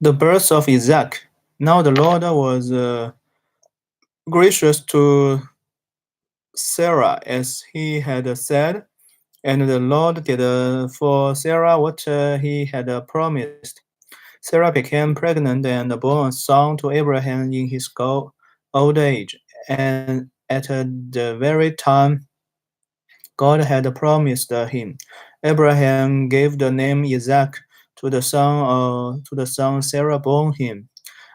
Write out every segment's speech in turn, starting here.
The birth of Isaac. Now the Lord was gracious to Sarah as he had said, and the Lord did for Sarah what he had promised. Sarah became pregnant and bore a son to Abraham in his old age, and at the very time God had promised him. Abraham gave the name Isaac to the son Sarah bore him.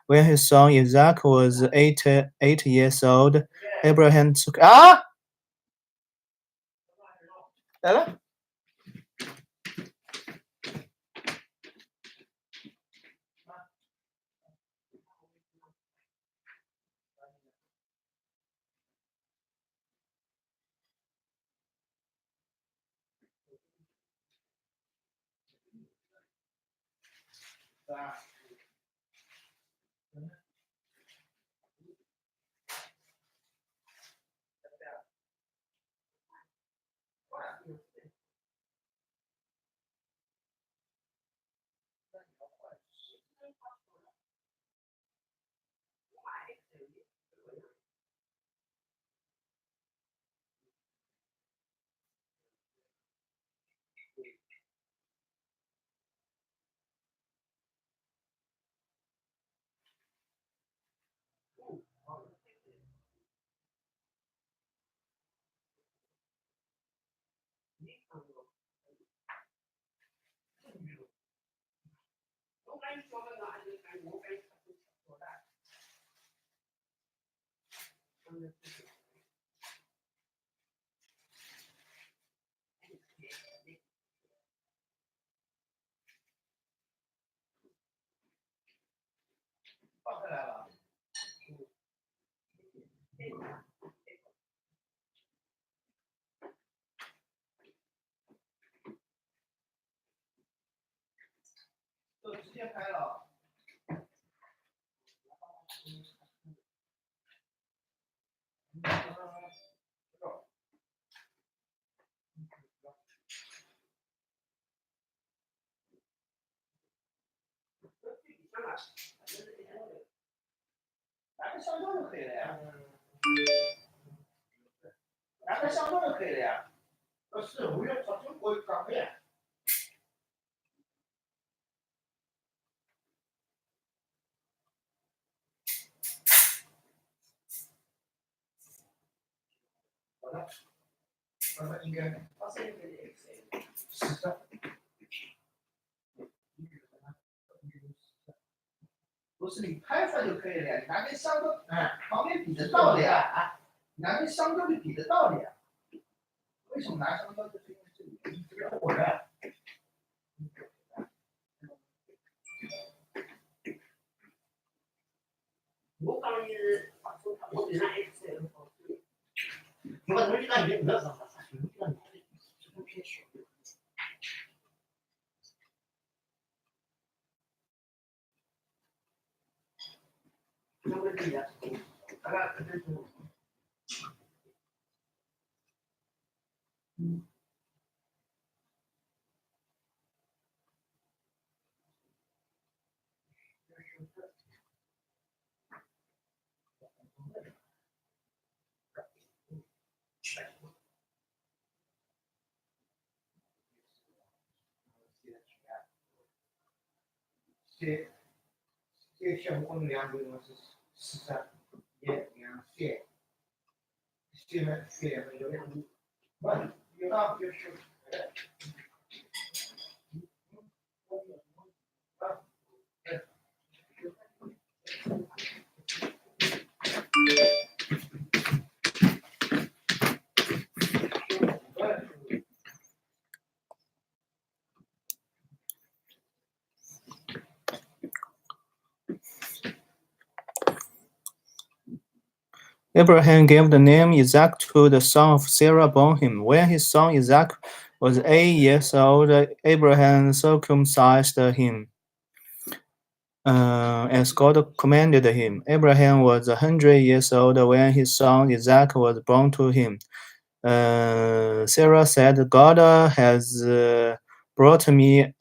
When his son Isaac was 8 years old, Abraham took 来了。放下来了。就直接开了。拿个香蕉就可以了呀。拿个香蕉就可以了呀。是，我要找中国岗位。好的，那应该。是的。不是你拍出来就可以了呀，你拿根香蕉，旁边比得到的呀，你拿根香蕉就比得到的呀。为什么拿香蕉就是因为这里这边火的？我讲你是，我对那 X 好处，我东西那没什么，东西那没这个偏小。那个对呀，那个肯定是。这项目两个人是41、2、3，现在有点不，有那就是。Abraham gave the name Isaac to the son of Sarah born him. When his son Isaac was 8 years old, Abraham circumcised him as God commanded him. Abraham was 100 years old when his son Isaac was born to him. Sarah said, God has brought me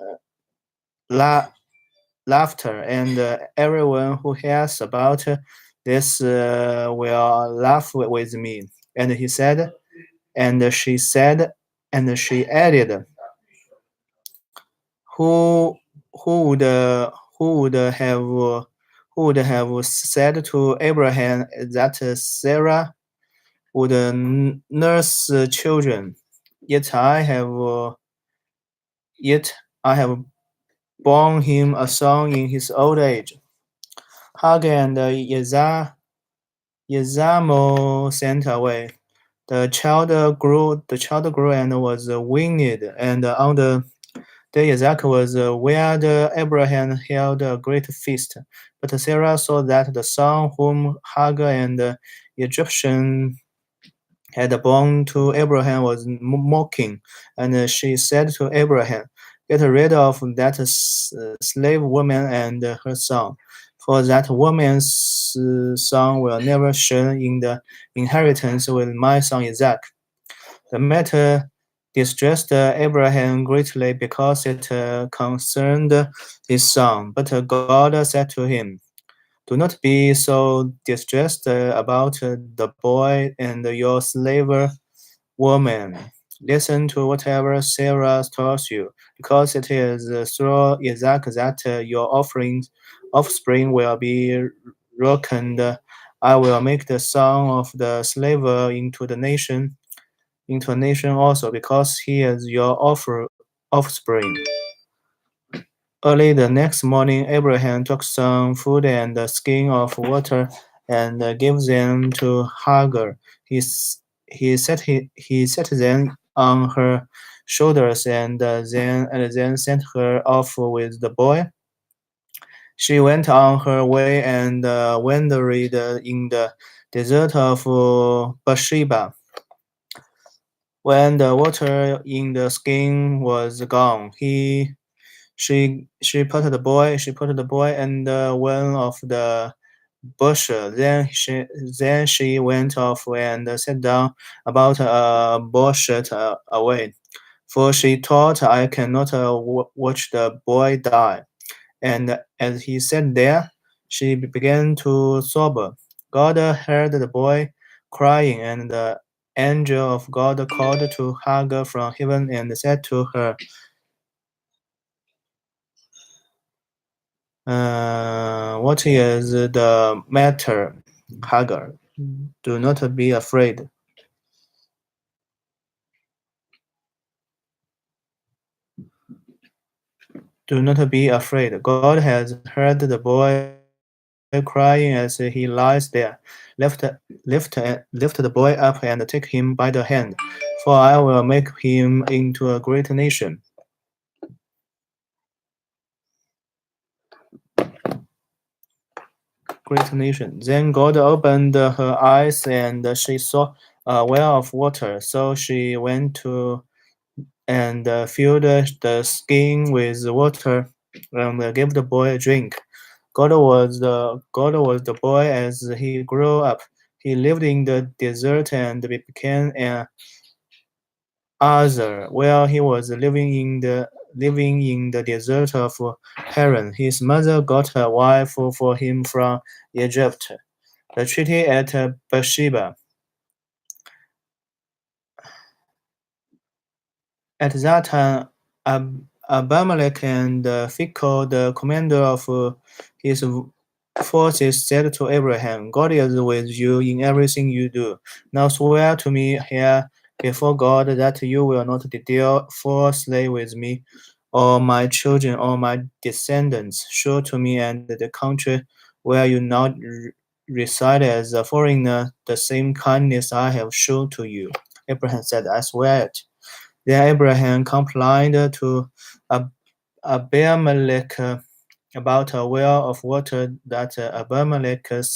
laughter, and everyone who hears about this will laugh with me. And he said, and she said, and she added, who who would who would have who would have said to Abraham that Sarah would nurse children? Yet I have yet I have borne him a son in his old age. Hagar and Yazamo sent away. The child grew and was weaned, and on the day Isaac was wed, Abraham held a great feast. But Sarah saw that the son whom Hagar and the Egyptian had born to Abraham was mocking, and she said to Abraham, "Get rid of that slave woman and her son, for that woman's son will never share in the inheritance with my son Isaac." The matter distressed Abraham greatly because it concerned his son. But God said to him, "Do not be so distressed about the boy and your slave woman. Listen to whatever Sarah tells you, because it is through Isaac that your offspring will be reckoned. I will make the son of the slave into a nation also, because he is your offspring." Early the next morning, Abraham took some food and a skin of water and gave them to Hagar. He set them on her shoulders and then sent her off with the boy. She went on her way and wandered in the desert of Bathsheba. When the water in the skin was gone, she put the boy and one of the bush. Then she went off and sat down about a bush away, for she thought, "I cannot watch the boy die." And as he sat there, she began to sob. God heard the boy crying, and the angel of God called to Hagar from heaven and said to her, "What is the matter, Hagar? Do not be afraid. Do not be afraid. God has heard the boy crying as he lies there. Lift the boy up and take him by the hand, for I will make him into a great nation." Then God opened her eyes, and she saw a well of water. So she went to and filled the skin with water and gave the boy a drink. God was the boy as he grew up. He lived in the desert and became an Azar, where he was living in the desert of Haran. His mother got a wife for him from Egypt. The treaty at Beersheba. At that time, Abimelech and Phicol, the commander of his forces, said to Abraham, "God is with you in everything you do. Now swear to me here before God that you will not deal falsely with me, or my children, or my descendants. Show to me and the country where you now reside as a foreigner the same kindness I have shown to you." Abraham said, "I swear it." Then Abraham complained to Abimelech about a well of water that Abimelech's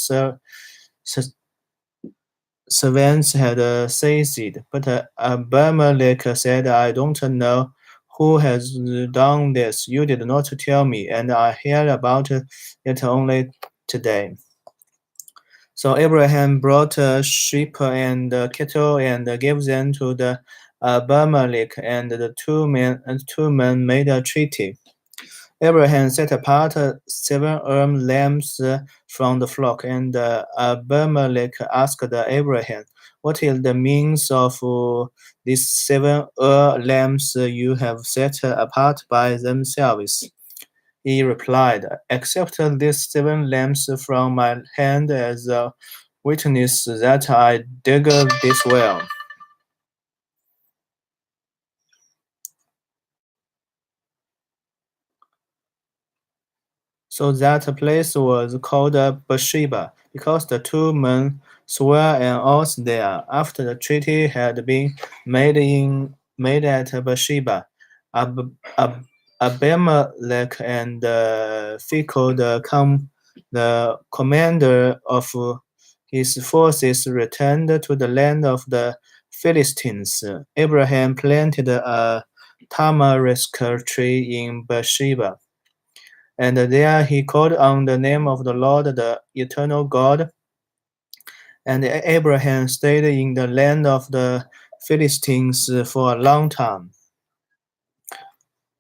servants had seized. But Abimelech said, "I don't know who has done this. You did not tell me, and I heard about it only today." So Abraham brought sheep and cattle and gave them to the Abimelech, and the two men made a treaty. Abraham set apart 7 lambs from the flock, and Abimelech asked Abraham, "What is the means of these 7 lambs you have set apart by themselves?" He replied, "Accept these 7 lambs from my hand as a witness that I dig this well." So that place was called Beersheba, because the 2 men swore an oath there. After the treaty had been made at Beersheba, Ab, Abimelech and Phicol, the commander of his forces, returned to the land of the Philistines. Abraham planted a tamarisk tree in Beersheba, and there he called on the name of the Lord, the eternal God. And Abraham stayed in the land of the Philistines for a long time.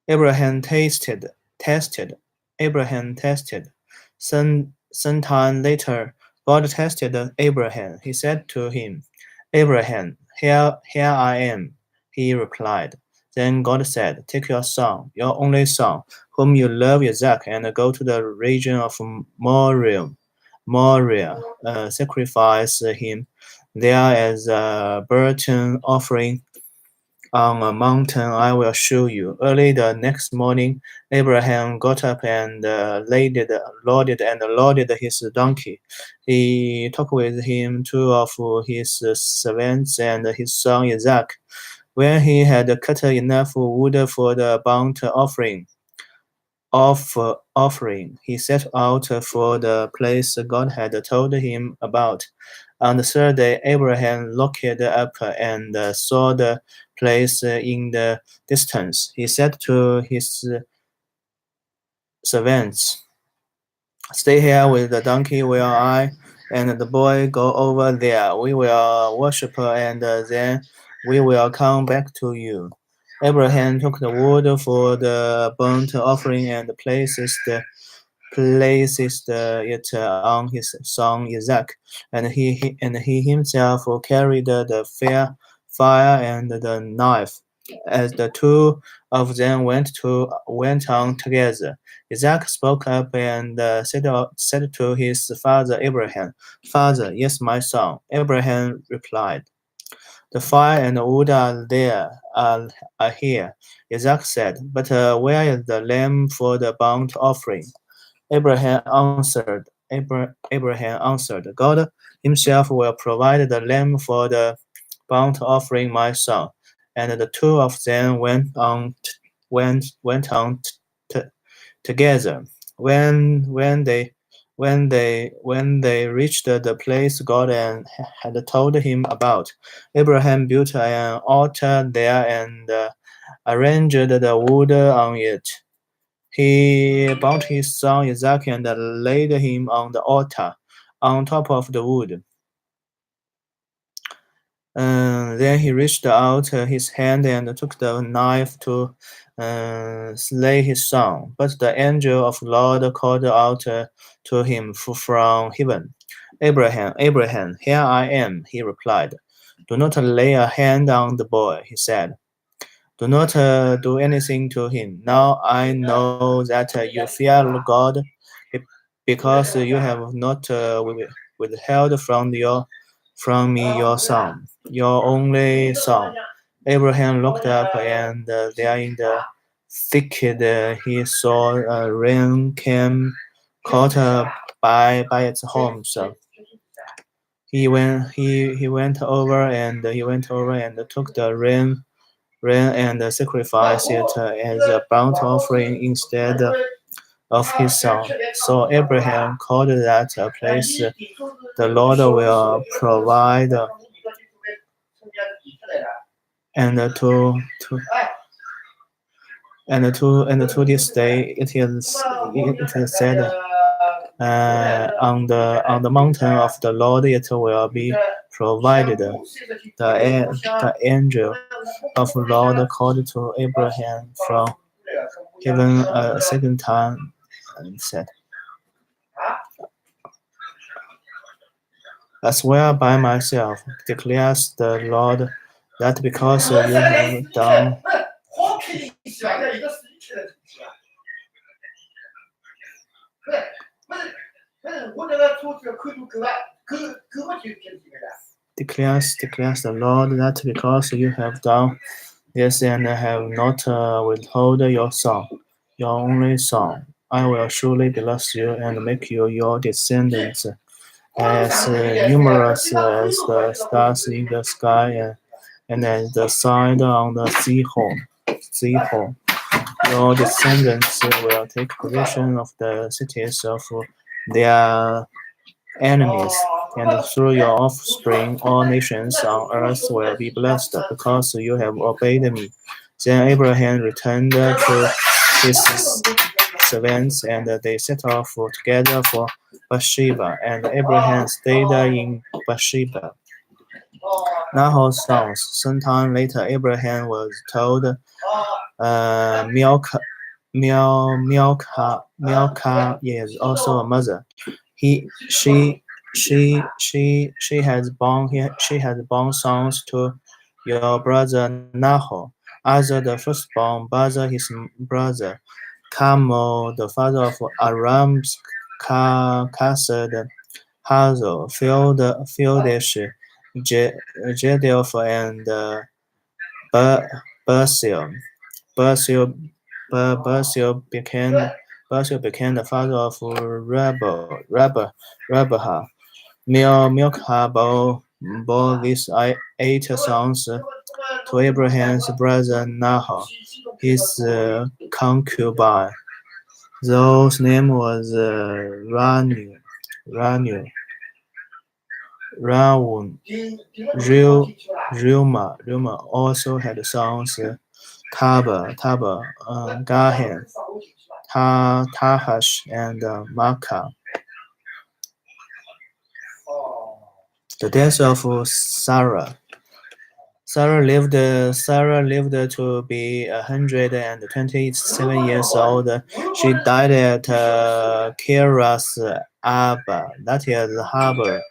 Abraham tested. Abraham tested. Sometime later, God tested Abraham. He said to him, "Abraham, here I am." He replied. Then God said, "Take your son, your only son, whom you love, Isaac, and go to the region of Moriah, sacrifice him there as a burnt offering on a mountain I will show you." Early the next morning, Abraham got up and loaded his donkey. He took with him 2 of his servants and his son Isaac. When he had cut enough wood for the burnt offering, he set out for the place God had told him about. On the third day, Abraham looked up and saw the place in the distance. He said to his servants, "Stay here with the donkey while I and the boy go over there. We will worship and then we will come back to you." Abraham took the wood for the burnt offering and places it on his son Isaac, and he himself carried the fire and the knife. As the 2 of them went on together, Isaac spoke up and said to his father Abraham, "Father, yes, my son." Abraham replied, "The fire and the wood are there, are here." Isaac said, "But where is the lamb for the burnt offering?" Abraham answered, "God himself will provide the lamb for the burnt offering, my son." And the 2 of them went on together. When they reached the place God had told him about, Abraham built an altar there and arranged the wood on it. He bound his son Isaac and laid him on the altar, on top of the wood. Then he reached out his hand and took the knife to slay his son. But the angel of the Lord called out to him from heaven, "Abraham, Abraham, here I am," he replied. "Do not lay a hand on the boy," he said. "Do not do anything to him. Now I know that you fear God, because you have not withheld from me your son, your only son." Abraham looked up, and there in the thicket he saw a ram came caught by its horns. He went over and took the ram and sacrificed it as a burnt offering instead of his son. So Abraham called that place, "The Lord will provide." And to this day it is said, on the mountain of the Lord it will be provided. The angel of the Lord called to Abraham Even a second time and said, I swear by myself, declares the Lord, that because you have done declares the Lord, that because you have done this and have not withheld your son, your only son, I will surely bless you and make you your descendants as numerous as the stars in the sky and as the sand on the seahole. Your descendants will take possession of the cities of their enemies, and through your offspring all nations on earth will be blessed, because you have obeyed me. Then Abraham returned to his servants, and they set off together for Beersheba, and Abraham stayed in Beersheba. Nahor's sons. Sometime later, Abraham was told, Milcah is also a mother. He, she has borne sons to your brother Nahor. Azar the firstborn, Bazar his brother, Carmel the father of Aram's Kased, Hazel, Fildish, Jedelf, and Bersil. Bersil Bersil became the father of Rebha. Milcah bore these 8 sons to Abraham's brother Nahor, his concubine. Those name was Ranu, Rawun, Reuma also had sons Taba, Gahan, Tahash, and Makkah. The death of Sarah. Sarah lived to be 127 years old. She died at Kiras Arba, that is harbor,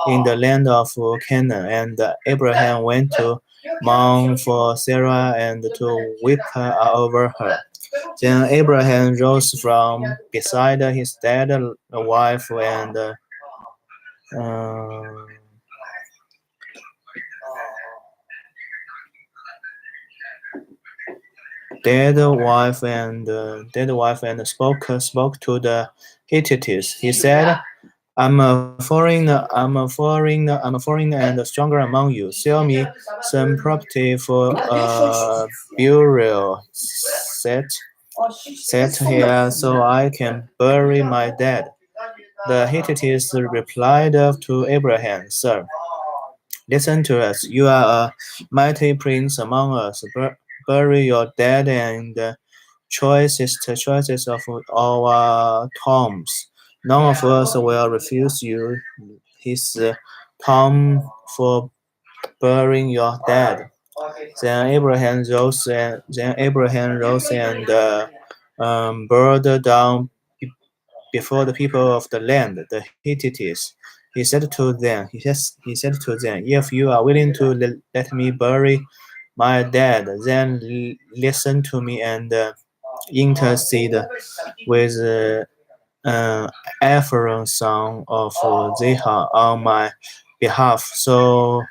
in the land of Canaan. And Abraham went to mourn for Sarah and to weep over her. Then Abraham rose from beside his dead wife and spoke to the Hittites. He said, I'm a foreigner and a stranger among you. Sell me some property for a burial set here so I can bury my dead. The Hittites replied to Abraham, Sir, listen to us. You are a mighty prince among us. Bury your dead and choicest of our tombs. None of us will refuse you his tomb for burying your dead. Then Abraham rose and bowed down before the people of the land, the Hittites. He said to them, if you are willing to let me bury my dead, then listen to me and intercede with Ephraim son of Zihar on my behalf. So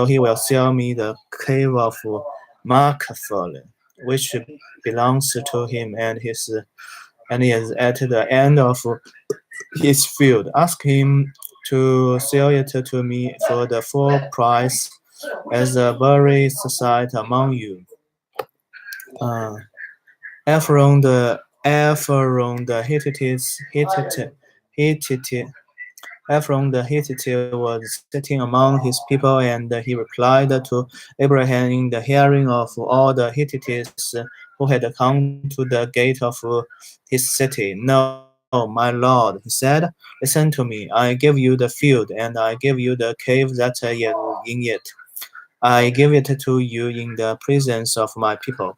he will sell me the cave of Machpelah, which belongs to him, and he is at the end of his field. Ask him to sell it to me for the full price as a burial site among you. Ephraim the Hittite was sitting among his people, and he replied to Abraham in the hearing of all the Hittites who had come to the gate of his city. No, my lord, he said, listen to me. I give you the field, and I give you the cave that is in it. I give it to you in the presence of my people.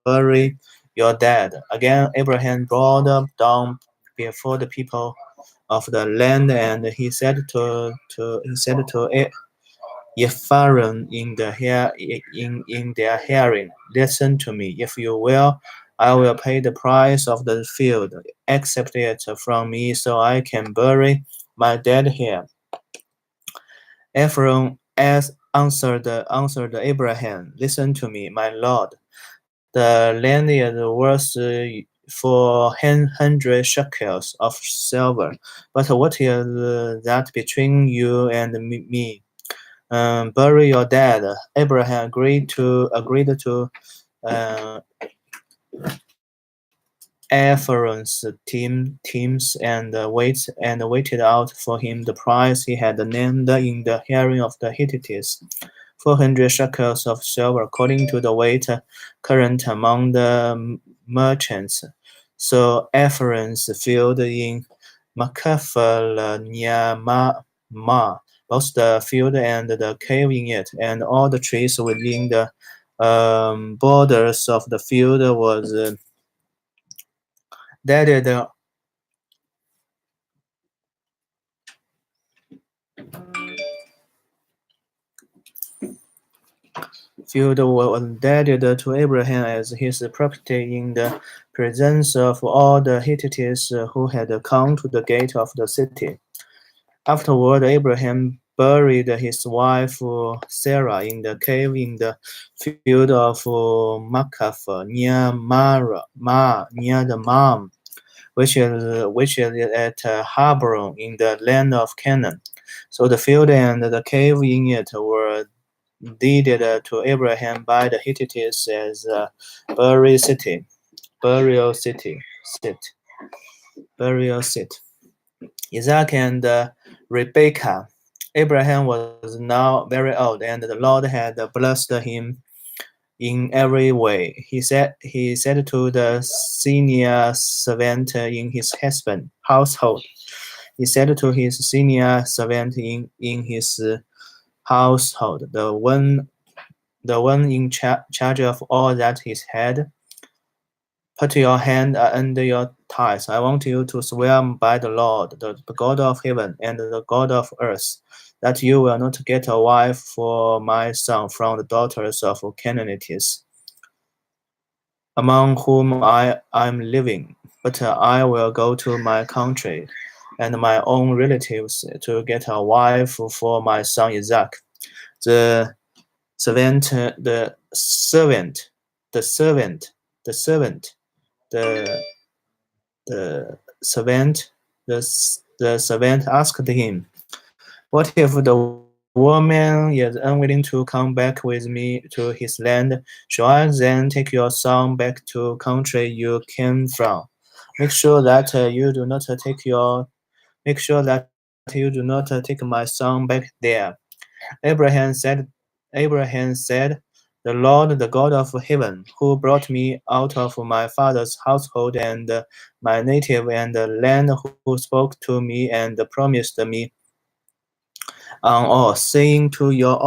Bury your your dad." Again, Abraham bowed down before the people of the land, and he said to Ephraim in their hearing, "Listen to me. If you will, I will pay the price of the field. Accept it from me, so I can bury my dead here." Ephraim answered Abraham, "Listen to me, my lord. The land is worth 400 shekels of silver. But what is that between you and me? Bury your dead." Abraham agreed to uh, Ephraim's teams and waited out for him the price he had named in the hearing of the Hittites, 400 shekels of silver, according to the weight current among the merchants. So Ephraim's field in Machpelah near both the field and the cave in it, and all the trees within the borders of the field was deaded. Field was dedicated to Abraham as his property in the presence of all the Hittites who had come to the gate of the city. Afterward, Abraham buried his wife Sarah in the cave in the field of Machpelah near the Mam, which is at Hebron in the land of Canaan. So the field and the cave in it were deeded to Abraham by the Hittites as burial city, sit, burial sit. Isaac and Rebekah. Abraham was now very old, and the Lord had blessed him in every way. He said to the senior servant in his household. He said to his senior servant in his household, the one in charge of all that he had, "Put your hand under your thighs. I want you to swear by the Lord, the God of heaven and the God of earth, that you will not get a wife for my son from the daughters of Canaanites, among whom I am living, but I will go to my country and my own relatives to get a wife for my son Isaac." The servant, the servant, the servant, the servant, the the servant, the servant asked him, "What if the woman is unwilling to come back with me to his land? Shall I then take your son back to country you came from? Make sure that you do not take my son back there." Abraham said, "The Lord, the God of heaven, who brought me out of my father's household and my native and the land, who spoke to me and promised me on oath, saying to your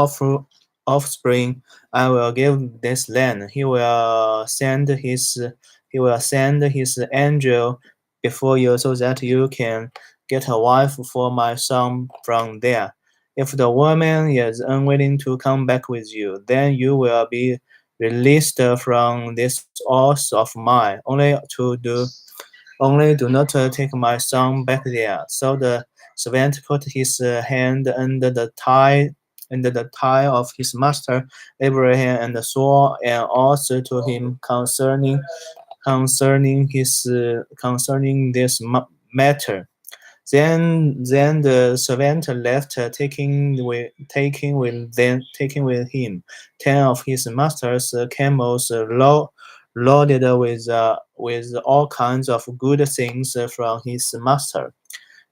offspring, I will give this land. He will send his angel before you so that you can get a wife for my son from there. If the woman is unwilling to come back with you, then you will be released from this oath of mine. Only do not take my son back there." So the servant put his hand under the thigh of his master Abraham and swore an oath to him concerning this matter. Then the servant left, taking with him 10 of his master's camels loaded with all kinds of good things from his master.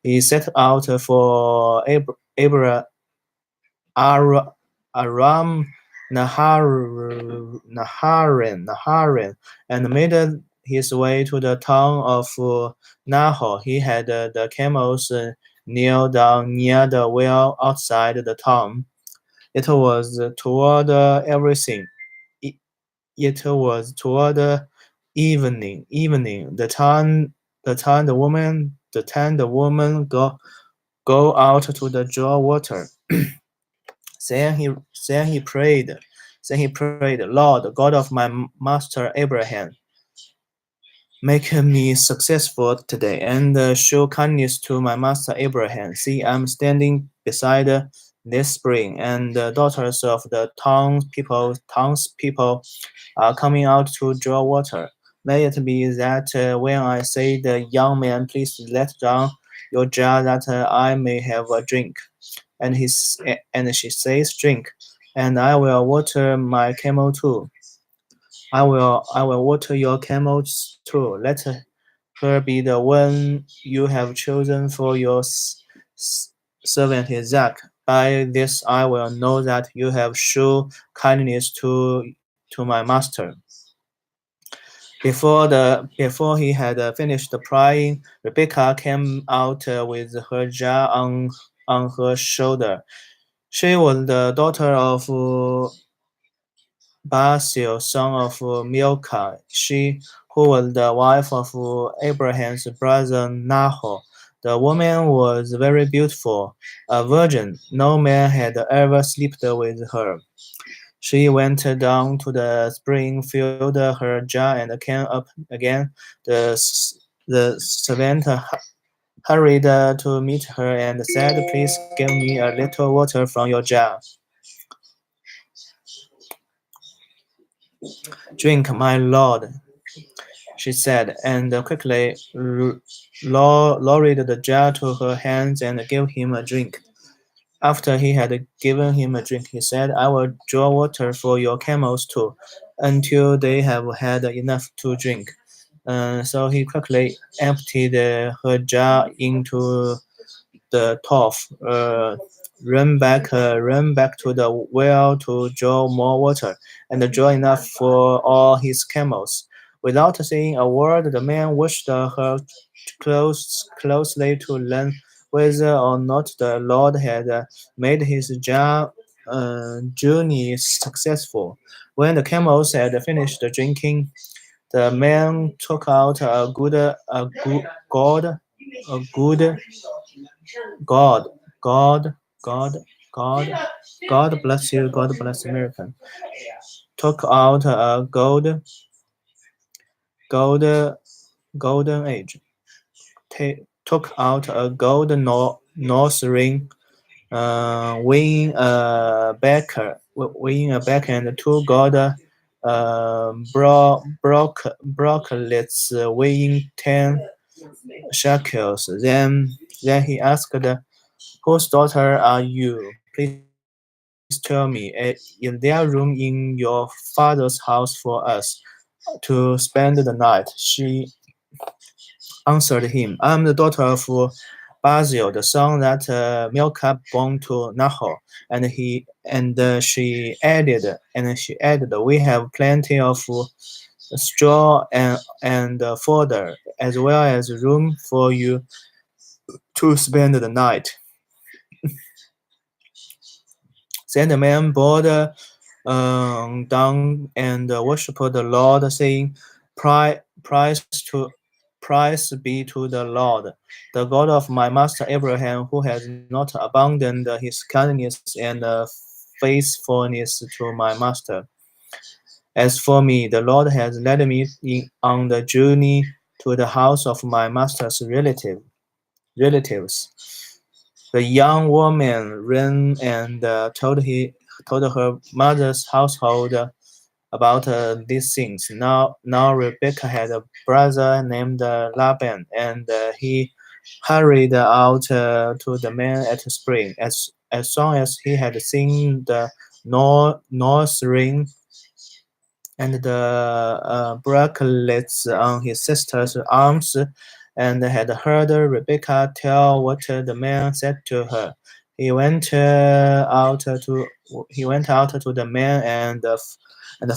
He set out for Aram Naharaim, and made his way to the town of Nahor. He had the camels kneel down near the well outside the town. It was toward everything. It was toward Evening. The time the woman go out to the draw water. Then he prayed. Lord, God of my master Abraham, make me successful today and show kindness to my master Abraham. See, I'm standing beside this spring, and the daughters of the townspeople are coming out to draw water. May it be that when I say the young man, please let down your jar that I may have a drink. And she says, drink, and I will water my camel too. I will water your camels too. Let her be the one you have chosen for your servant Isaac. By this I will know that you have shown kindness to my master. Before he had finished praying, Rebecca came out with her jar on her shoulder. She was the daughter of Basil, son of Milcah, she who was the wife of Abraham's brother Nahor. The woman was very beautiful, a virgin. No man had ever slept with her. She went down to the spring, filled her jar, and came up again. The servant hurried to meet her and said, "Please give me a little water from your jar." "Drink, my lord," she said, and quickly lowered the jar to her hands and gave him a drink. After he had given him a drink, he said, "I will draw water for your camels too, until they have had enough to drink." So he quickly emptied her jar into the trough, ran back to the well to draw more water, and draw enough for all his camels. Without saying a word, the man watched her closely to learn whether or not the Lord had made his journey successful. When the camels had finished drinking, the man took out a good God, God, God, God, God bless you, God bless America. Took out a gold, golden age. Took out a gold nose ring, weighing a baker and two gold brocklets weighing 10 shekels. Then he asked, "Whose daughter are you? Please tell me. Is there room in your father's house for us to spend the night?" She answered him, "I am the daughter of Basil, the son that Milcah born to Nahor." And she added, "We have plenty of straw and fodder, as well as room for you to spend the night." Then the man bowed down and worshipped the Lord, saying, Praise be to the Lord, the God of my master Abraham, who has not abandoned his kindness and faithfulness to my master. As for me, the Lord has led me on the journey to the house of my master's relatives. The young woman ran and told her mother's household about these things. Now Rebecca had a brother named Laban, and he hurried out to the man at the spring. As soon as he had seen the north ring and the bracelets on his sister's arms, and had heard Rebecca tell what the man said to her. He went out to the man and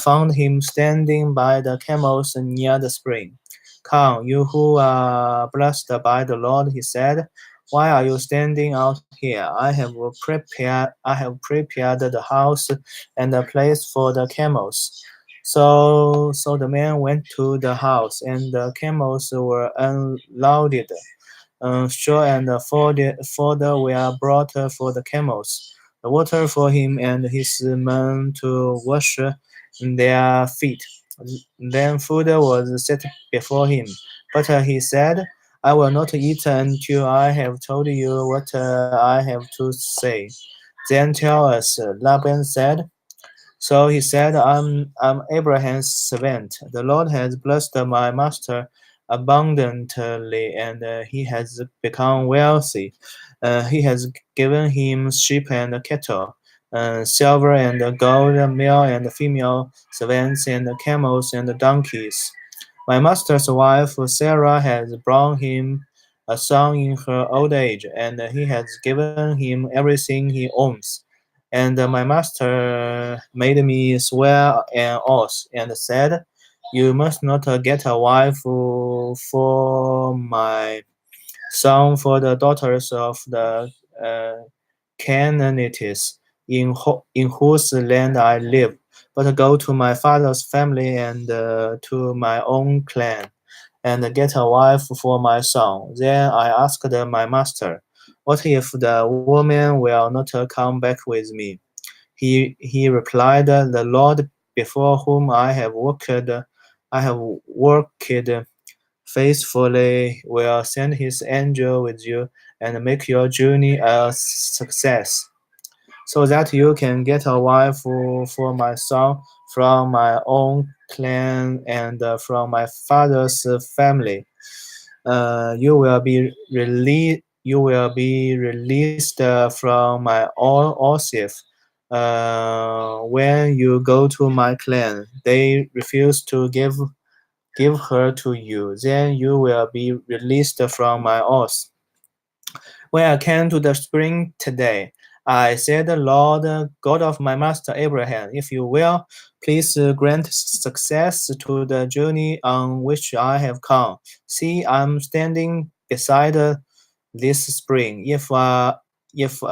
found him standing by the camels near the spring. "Come, you who are blessed by the Lord," he said. "Why are you standing out here? I have prepared the house and a place for the camels." So the man went to the house, and the camels were unloaded. Straw and fodder were brought for the camels, the water for him and his men to wash their feet. Then food was set before him, but he said, I will not eat until I have told you what I have to say. Then tell us, Laban said. So he said, I'm Abraham's servant. The Lord has blessed my master abundantly, and he has become wealthy. He has given him sheep and cattle, silver and gold, male and female servants, and camels and donkeys. My master's wife Sarah has borne him a son in her old age, and he has given him everything he owns. And my master made me swear an oath and said, you must not get a wife for my son for the daughters of the Canaanites in whose land I live, but go to my father's family and to my own clan, and get a wife for my son. Then I asked my master, what if the woman will not come back with me? He replied, the Lord before whom I have worked faithfully will send his angel with you and make your journey a success, so that you can get a wife for my son from my own clan and from my father's family. You will be released from my oath. When you go to my clan, they refuse to give her to you. Then you will be released from my oath. When I came to the spring today, I said, Lord, God of my master Abraham, if you will, please grant success to the journey on which I have come. See, I'm standing beside this spring. If a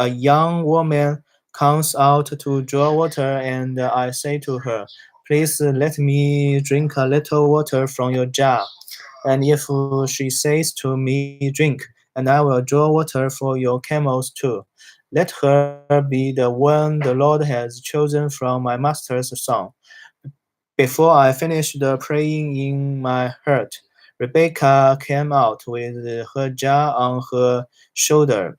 young woman comes out to draw water, and I say to her, please let me drink a little water from your jar. And if she says to me, drink, and I will draw water for your camels too. Let her be the one the Lord has chosen from my master's son. Before I finished praying in my heart, Rebecca came out with her jar on her shoulder.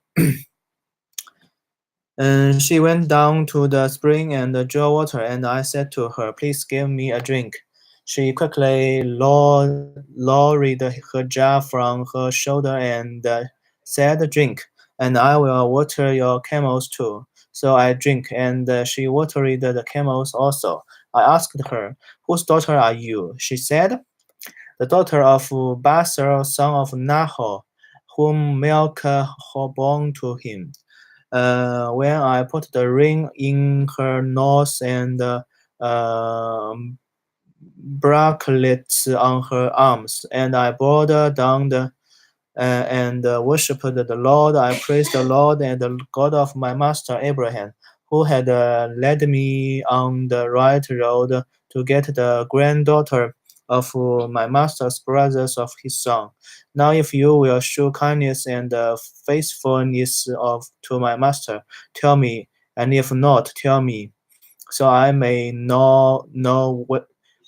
And she went down to the spring and drew water, and I said to her, please give me a drink. She quickly lowered her jar from her shoulder and said, drink, and I will water your camels too. So I drink, and she watered the camels also. I asked her, whose daughter are you? She said, the daughter of Basar, son of Nahor, whom Milcah born to him. When I put the ring in her nose and bracelets on her arms, and I bowed down and worshipped the Lord. I praised the Lord and the God of my master Abraham, who had led me on the right road to get the granddaughter of my master's brothers of his son. Now, if you will show kindness and faithfulness to my master, tell me, and if not, tell me, so I may know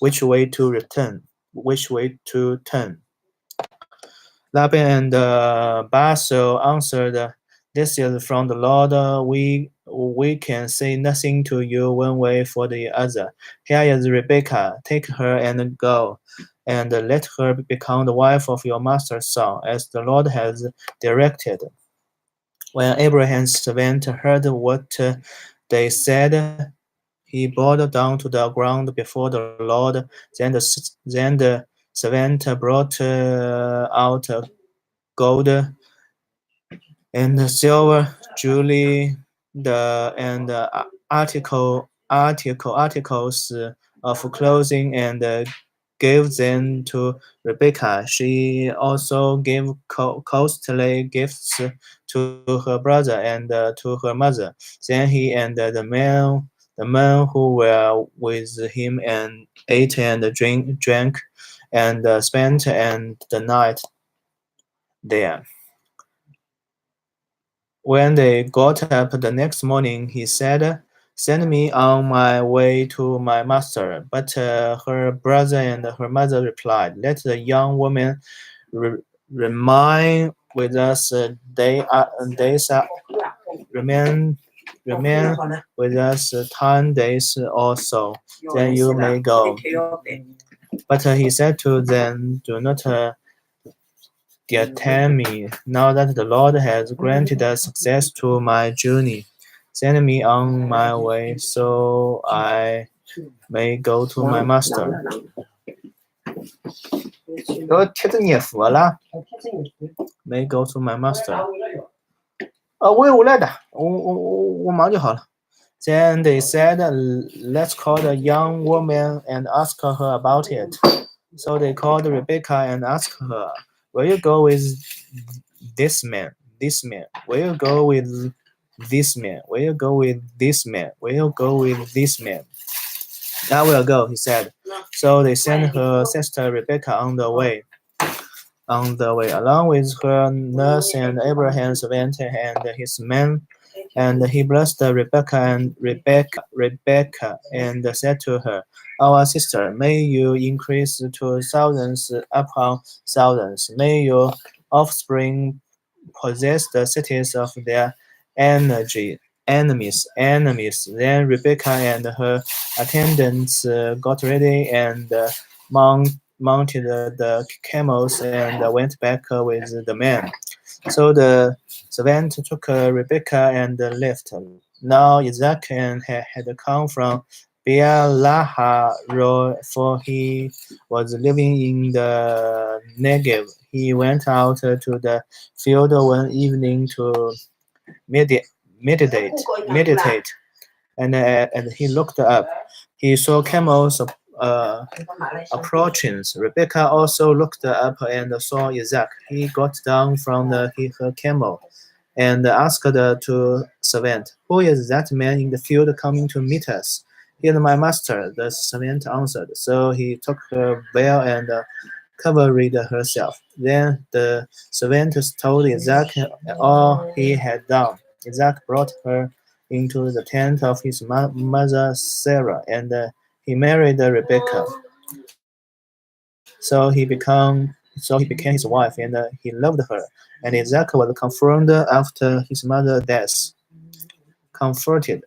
which way to return, which way to turn. Laban and Basil answered, this is from the Lord. We can say nothing to you one way for the other. Here is Rebekah. Take her and go, and let her become the wife of your master's son, as the Lord has directed. When Abraham's servant heard what they said, he bowed down to the ground before the Lord. Then the servant brought out gold and silver, jewelry, and articles of clothing, and gave them to Rebecca. She also gave costly gifts to her brother and to her mother. Then he and the man The men who were with him and ate and drank and spent the night there. When they got up the next morning, he said, "Send me on my way to my master." But her brother and her mother replied, "Let the young woman re- remain with us. Remain with us 10 days or so. Then you may go." But he said to them, "Do not detain me. Now that the Lord has granted success to my journey, send me on my way so I may go to my master."贴着念佛了。May go to my master. 我有来的，我忙就好了。Then they said, "Let's call the young woman and ask her about it." So they called Rebecca and asked her, "Will you go with this man? This man? Will you go with this man? Will you go with this man? Will you go with this man?" "I will go," he said. So they sent her sister Rebecca on the way. Along with her nurse and Abraham's servant and his men, and he blessed Rebecca and said to her, "Our sister, may you increase to thousands upon thousands. May your offspring possess the cities of their enemies. Then Rebecca and her attendants got ready and mounted the camels and went back with the men. So the servant took Rebecca and left. Now Isaac had come from Beer-lahai, for he was living in the Negev. He went out to the field one evening to meditate, and he looked up. He saw camels approaching. Rebecca also looked up and saw Isaac. He got down from her camel and asked the servant, "Who is that man in the field coming to meet us?" "He is my master," the servant answered. So he took her veil and covered herself. Then the servant told Isaac all he had done. Isaac brought her into the tent of his mother Sarah, and he married Rebekah. So he became his wife, and he loved her. And Isaac was confirmed after his mother's death. Comforted.